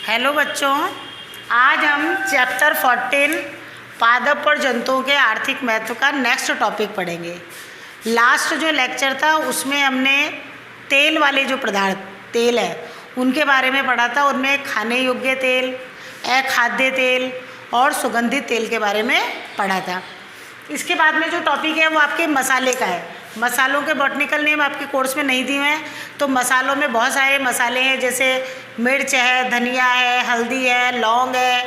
Hello बच्चों, आज हम चैप्टर 14 पादप और जंतुओं के आर्थिक महत्व का नेक्स्ट टॉपिक पढ़ेंगे। लास्ट जो लेक्चर था उसमें हमने तेल वाले जो पदार्थ तेल है उनके बारे में पढ़ा था। उनमें खाने योग्य तेल, अखाद्य तेल और सुगंधित तेल के बारे में पढ़ा था। इसके बाद में जो टॉपिक है वो आपके मसाले का है। मसालों के बॉटनिकल नेम आपके कोर्स में नहीं दिए हुए हैं, तो मसालों में बहुत सारे मसाले हैं, जैसे मिर्च है, धनिया है, हल्दी है, लौंग है,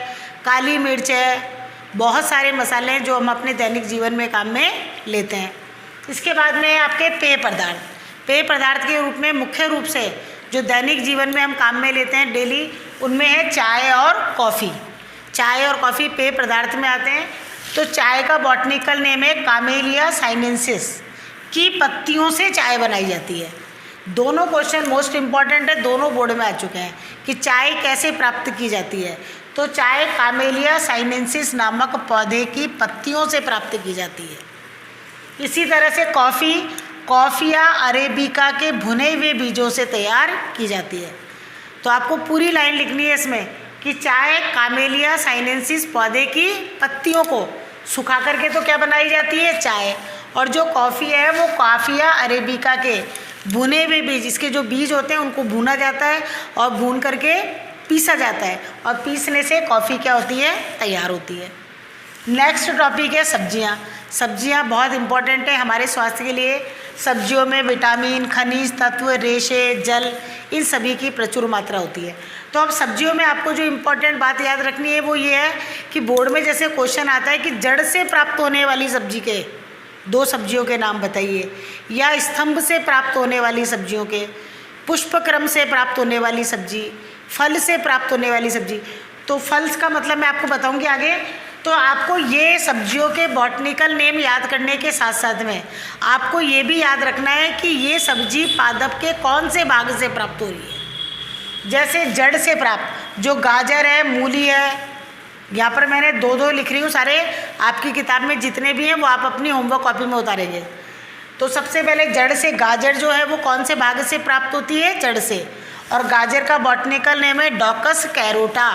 काली मिर्च है। बहुत सारे मसाले हैं जो हम अपने दैनिक जीवन में काम में लेते हैं। इसके बाद में आपके पेय पदार्थ। पेय पदार्थ के रूप में मुख्य रूप से जो दैनिक जीवन में हम काम में लेते हैं डेली, उनमें है चाय और कॉफ़ी। चाय और कॉफ़ी पेय पदार्थ में आते हैं। तो चाय का बॉटनिकल नेम है कामेलिया साइनेंसिस। की पत्तियों से चाय बनाई जाती है। दोनों क्वेश्चन मोस्ट इम्पॉर्टेंट है, दोनों बोर्ड में आ चुके हैं कि चाय कैसे प्राप्त की जाती है। तो चाय कामेलिया साइनेंसिस नामक पौधे की पत्तियों से प्राप्त की जाती है। इसी तरह से कॉफ़ी कॉफिया अरेबिका के भुने हुए बीजों से तैयार की जाती है। तो आपको पूरी लाइन लिखनी है इसमें कि चाय कामेलिया साइनेंसिस पौधे की पत्तियों को सुखा करके तो क्या बनाई जाती है, चाय। और जो कॉफ़ी है वो कॉफिया अरेबिका के भुने हुए बीज, इसके जो बीज होते हैं उनको भूना जाता है और भून करके पीसा जाता है, और पीसने से कॉफ़ी क्या होती है, तैयार होती है। नेक्स्ट टॉपिक है सब्जियां। सब्जियां बहुत इंपॉर्टेंट है हमारे स्वास्थ्य के लिए। सब्जियों में विटामिन, खनिज तत्व, रेशे, जल, इन सभी की प्रचुर मात्रा होती है। तो अब सब्जियों में आपको जो इम्पोर्टेंट बात याद रखनी है वो ये है कि बोर्ड में जैसे क्वेश्चन आता है कि जड़ से प्राप्त होने वाली सब्जी के दो सब्जियों के नाम बताइए, या स्तंभ से प्राप्त होने वाली सब्जियों के, पुष्प क्रम से प्राप्त होने वाली सब्जी, फल से प्राप्त होने वाली सब्जी। तो फल का मतलब मैं आपको बताऊंगी आगे। तो आपको ये सब्जियों के बॉटनिकल नेम याद करने के साथ साथ में आपको ये भी याद रखना है कि ये सब्जी पादप के कौन से भाग से प्राप्त हो रही है। जैसे जड़ से प्राप्त जो गाजर है, मूली है, यहाँ पर मैंने दो दो लिख रही हूँ, सारे आपकी किताब में जितने भी हैं वो आप अपनी होमवर्क कॉपी में उतारेंगे। तो सबसे पहले जड़ से गाजर जो है वो कौन से भाग से प्राप्त होती है, जड़ से। और गाजर का बॉटनिकल नेम है डॉकस कैरोटा।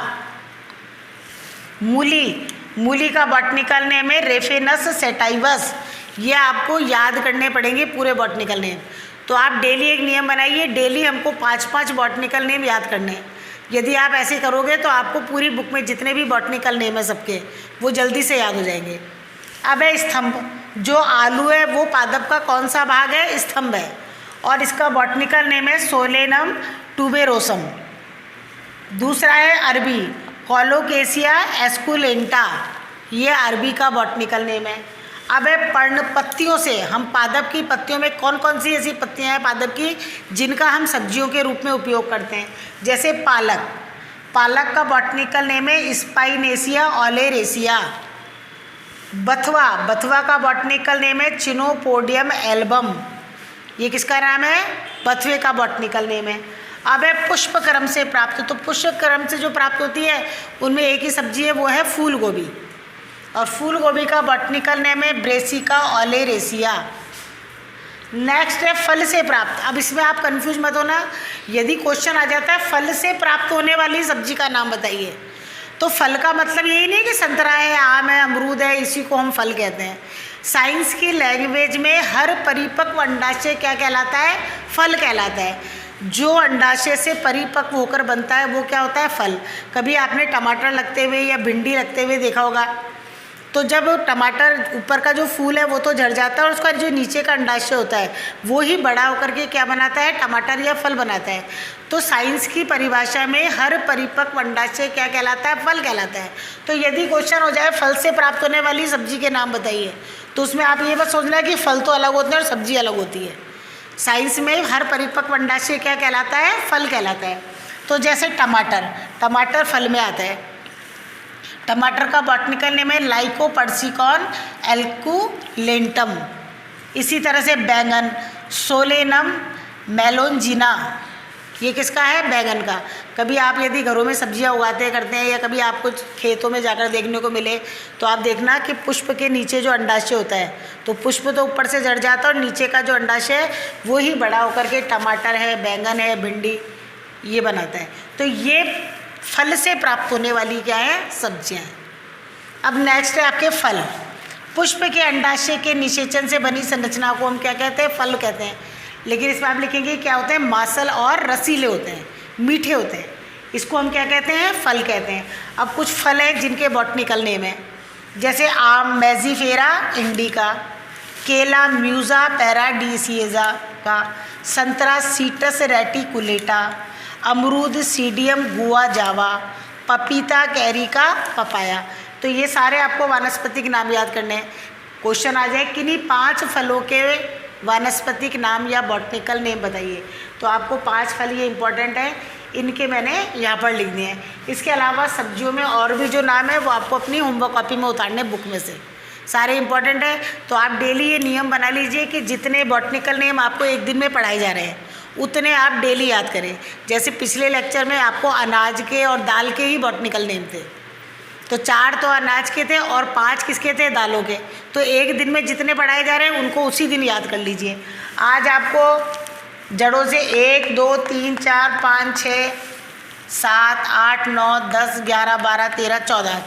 मूली का बॉटनिकल नेम है रेफेनस सेटाइवस। ये आपको याद करने पड़ेंगे पूरे बॉटनिकल नेम। तो आप डेली एक नियम बनाइए, डेली हमको 5-5 बॉटनिकल नेम याद करने हैं। यदि आप ऐसे करोगे तो आपको पूरी बुक में जितने भी बॉटनिकल नेम है सबके वो जल्दी से याद हो जाएंगे। अब है स्तंभ। जो आलू है वो पादप का कौन सा भाग है, स्तंभ है, और इसका बॉटनिकल नेम है सोलेनम ट्यूबेरोसम। दूसरा है अरबी, कोलोकेसिया एस्कुलेंटा। ये अरबी का बॉटनिकल नेम है। अब है पर्ण। पत्तियों से हम पादप की पत्तियों में कौन कौन सी ऐसी पत्तियां हैं पादप की जिनका हम सब्जियों के रूप में उपयोग करते हैं। जैसे पालक का बॉटनिकल नेम है स्पाइनेसिया ओलेरेसिया। बथुआ का बॉटनिकल नेम है चिनोपोडियम एल्बम। ये किसका नाम है, बथुए का बॉटनिकल नेम है। अब है पुष्प क्रम से प्राप्त। तो पुष्प क्रम से जो प्राप्त होती है उनमें एक ही सब्जी है, वो है फूल गोभी। और फूल गोभी का बॉटनिकल नेम है ब्रेसिका ओलेरेसिया। नेक्स्ट है फल से प्राप्त। अब इसमें आप कंफ्यूज मत होना, यदि क्वेश्चन आ जाता है फल से प्राप्त होने वाली सब्जी का नाम बताइए, तो फल का मतलब यही नहीं कि संतरा है, आम है, अमरूद है, इसी को हम फल कहते हैं। साइंस की लैंग्वेज में हर परिपक्व अंडाशय क्या कहलाता है, फल कहलाता है। जो अंडाशय से परिपक्व होकर बनता है वो क्या होता है, फल। कभी आपने टमाटर लगते हुए या भिंडी लगते हुए देखा होगा, तो जब टमाटर ऊपर का जो फूल है वो तो झड़ जाता है और उसका जो नीचे का अंडाशय होता है वो ही बड़ा होकर के क्या बनाता है, टमाटर या फल बनाता है। तो साइंस की परिभाषा में हर परिपक्व अंडाशय क्या कहलाता है, फल कहलाता है। तो यदि क्वेश्चन हो जाए फल से प्राप्त होने वाली सब्जी के नाम बताइए, तो उसमें आप ये बस सोचना है कि फल तो अलग होते हैं और सब्जी अलग होती है। साइंस में हर परिपक्व अंडाशय क्या कहलाता है, फल कहलाता है। तो जैसे टमाटर फल में आता है। टमाटर का बॉटनिकल नेम है लाइकोपर्सिकॉन एल्कुलेंटम। इसी तरह से बैंगन सोलेनम मेलोंजिना। ये किसका है, बैगन का। कभी आप यदि घरों में सब्जियां उगाते करते हैं या कभी आपको खेतों में जाकर देखने को मिले तो आप देखना कि पुष्प के नीचे जो अंडाशय होता है, तो पुष्प तो ऊपर से झड़ जाता है और नीचे का जो अंडाशय है वो ही बड़ा होकर के टमाटर है, बैंगन है, भिंडी ये बनाता है। तो ये फल से प्राप्त होने वाली क्या है, सब्जियां हैं। अब नेक्स्ट है आपके फल। पुष्प के अंडाशय के निषेचन से बनी संरचना को हम क्या कहते हैं, फल कहते हैं। लेकिन इसमें आप लिखेंगे क्या होते हैं, मांसल और रसीले होते हैं, मीठे होते हैं, इसको हम क्या कहते हैं, फल कहते हैं। अब कुछ फल हैं जिनके बॉटनिकल नेम है, जैसे आम मेजीफेरा इंडिका, केला म्यूजा पैराडीसिएजा का, संतरा सीटस रेटिकुलेटा, अमरूद सीडियम गुआ जावा, पपीता कैरिका पपाया। तो ये सारे आपको वानस्पतिक नाम याद करने हैं। क्वेश्चन आ जाए किन्हीं 5 फलों के वानस्पतिक नाम या बॉटनिकल नेम बताइए, तो आपको 5 फल ये इंपॉर्टेंट है, इनके मैंने यहाँ पर लिख दिए हैं। इसके अलावा सब्जियों में और भी जो नाम है वो आपको अपनी होमवर्क कॉपी में उतारने, बुक में से सारे इंपॉर्टेंट है। तो आप डेली ये नियम बना लीजिए कि जितने बॉटनिकल नेम आपको एक दिन में पढ़ाए जा रहे हैं उतने आप डेली याद करें। जैसे पिछले लेक्चर में आपको अनाज के और दाल के ही बॉटनिकल नेम थे, तो 4 तो अनाज के थे और 5 किसके थे, दालों के। तो एक दिन में जितने पढ़ाए जा रहे हैं उनको उसी दिन याद कर लीजिए। आज आपको जड़ों से 1 2 3 4 5 6 7 8 9 10 11 12 13 14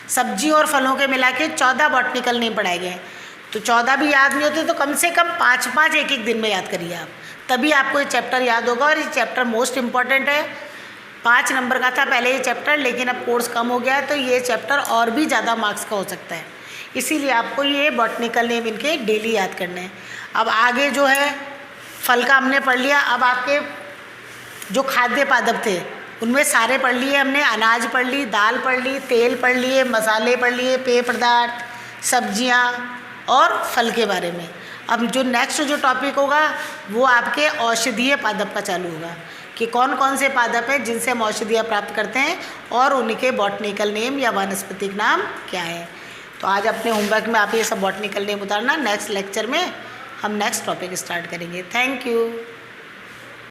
सब्जी और फलों के मिला के 14 बॉटनिकल नेम पढ़ाए गए हैं। तो 14 भी याद नहीं होते तो कम से कम 5-5 एक दिन में याद करिए आप, तभी आपको ये चैप्टर याद होगा। और ये चैप्टर मोस्ट इम्पॉर्टेंट है, 5 नंबर का था पहले ये चैप्टर, लेकिन अब कोर्स कम हो गया है तो ये चैप्टर और भी ज़्यादा मार्क्स का हो सकता है, इसीलिए आपको ये बॉटनिकल नेम इनके डेली याद करने हैं। अब आगे जो है फल का हमने पढ़ लिया, अब आपके जो खाद्य पादप थे उनमें सारे पढ़ लिए हमने। अनाज पढ़ ली, दाल पढ़ ली, तेल पढ़ लिए, मसाले पढ़ लिए, पेय पदार्थ, सब्जियां और फल के बारे में। अब जो नेक्स्ट जो टॉपिक होगा वो आपके औषधीय पादप का चालू होगा कि कौन कौन से पादप हैं जिनसे हम औषधियाँ प्राप्त करते हैं और उनके बॉटनिकल नेम या वानस्पतिक नाम क्या है। तो आज अपने होमवर्क में आप ये सब बॉटनिकल नेम उतारना, नेक्स्ट लेक्चर में हम नेक्स्ट टॉपिक स्टार्ट करेंगे। Thank you.